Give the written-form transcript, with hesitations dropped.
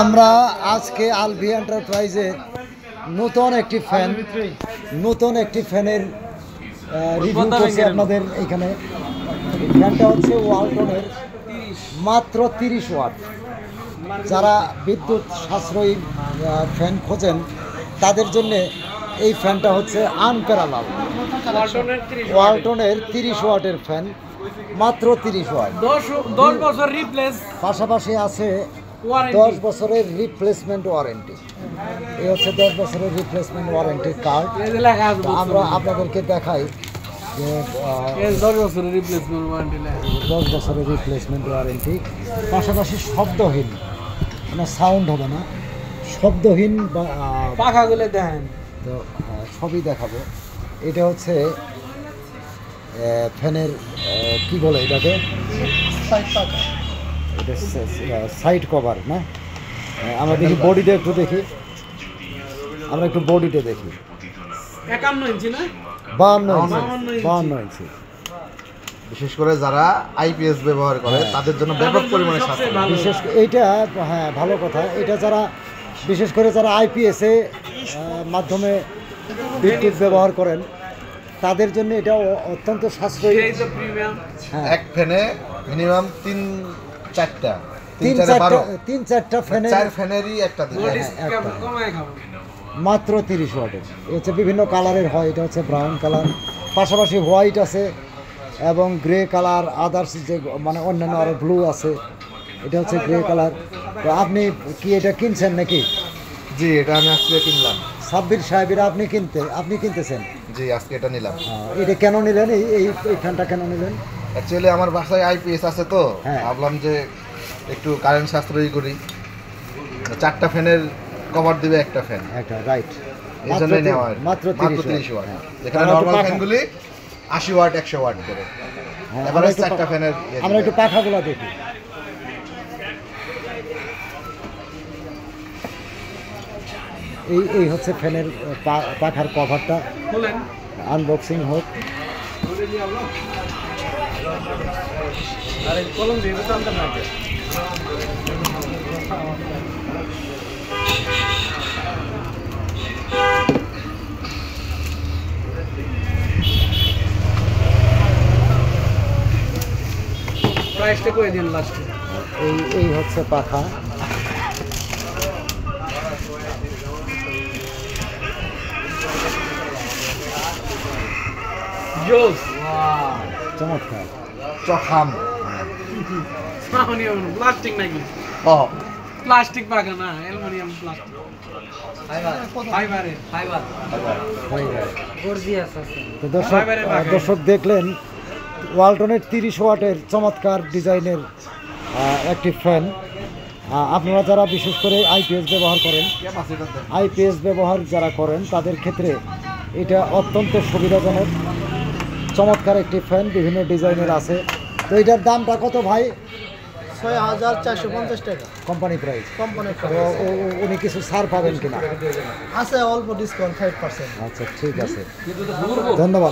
আমরা আজকে আলভি এন্টারপ্রাইজের নতুন একটি ফ্যানের রিভিউ করছি আপনাদের এখানে। ফ্যানটা হচ্ছে ওয়ালটনের মাত্র 30 ওয়াট। যারা বিদ্যুৎ সাশ্রয়ী ফ্যান খোঁজেন তাদের জন্য এই ফ্যানটা হচ্ছে আনপ্যারালাল। ওয়ালটনের 30 ওয়াটের ফ্যান, মাত্র 30 ওয়াট। 10 বছর রিপ্লেস, পাশাপাশি আছে 10 বছরের রিপ্লেসমেন্ট ওয়ারেন্টি। এই হচ্ছে 10 বছরের রিপ্লেসমেন্ট ওয়ারেন্টি কার্ড। আমরা আপনাদেরকে দেখাই যে 10 বছরের রিপ্লেসমেন্ট ওয়ারেন্টি। 10 বছরের রিপ্লেসমেন্ট ওয়ারেন্টি, পাশাপাশি শব্দহীন, মানে সাউন্ড হবে না, শব্দহীন বা পাখাগুলো দেখেন তো সবই দেখাবো। এটা হচ্ছে ফ্যানের কি বলে এটাকে, এটা সাইড কভার না। আমরা দেখি বডিটা একটু দেখি, আমরা একটু বডিটা দেখি। 51 ইঞ্চি না, 52 ইঞ্চি। বিশেষ করে যারা আইপিএস ব্যবহার করে তাদের জন্য ব্যাপক পরিমাণে সাশ্রয়। বিশেষ এইটা, হ্যাঁ ভালো কথা। এটা যারা বিশেষ করে যারা আইপিএসে মাধ্যমে বিদ্যুৎ ব্যবহার করেন তাদের জন্য এটা অত্যন্ত সাশ্রয়ী। এক ফ্যানে মিনিমাম 3-4টা ফ্যানের 4 ফ্যানেরই একটা মাত্র 30 ওয়াটের। এটা হচ্ছে বিভিন্ন কালারের হয়। এটা হচ্ছে ব্রাউন কালার, পাশাপাশি হোয়াইট আছে এবং গ্রে কালার, আদার্স যে মানে অন্যান্য আরও ব্লু আছে। এটা হচ্ছে গ্রে কালার। তো আপনি কি এটা কিনছেন নাকি? জি, এটা আমি আজকে কিনলাম। সাব্বির সাহেবের আপনি কিনতেছেন? জি, আজকে এটা নিলাম। এটা কেন নিলেন? এই ফ্যানটা কেন নিলেন? অ্যাকচুয়ালি আমার বাসায় আইপিএস আছে তো ভাবলাম যে একটু কারেন্ট সাশ্রয়ী করি। 4টা ফ্যানের কভার দিবে একটা ফ্যান, একটা রাইট। এই জন্যই নেওয়া হয়। মাত্র 30 ওয়াট। যেখানে নরমাল ফ্যানগুলি 80 ওয়াট 100 ওয়াট করে। এবারে 4টা ফ্যানের আমরা একটু পাখাগুলো দেখি। এই হচ্ছে ফ্যানের পাখার কভারটা। আনবক্সিং হোক। প্রাইসটা কই দিন লাস্টে। এই হচ্ছে পাখা। জোস, চমৎকার। চখাম প্লাস্টিক নাকি? প্লাস্টিক পাখা না, অ্যালুমিনিয়াম প্লাস্টিক, ফাইবার। তো দর্শক দেখলেন ওয়ালটনের 30 ওয়াটের চমৎকার ডিজাইনের একটি ফ্যান। আপনারা যারা বিশেষ করে আইপিএস ব্যবহার যারা করেন তাদের ক্ষেত্রে এটা অত্যন্ত সুবিধাজনক, চমৎকার একটি ফ্যান। বিভিন্ন ডিজাইনের আছে। তো এটার দামটা কত ভাই? 6450 টাকা কোম্পানি প্রাইস। তো উনি কিছু ছাড় পাবেন কিনা? আছে অল্প ডিসকাউন্ট 5%। আচ্ছা, ঠিক আছে, ধন্যবাদ।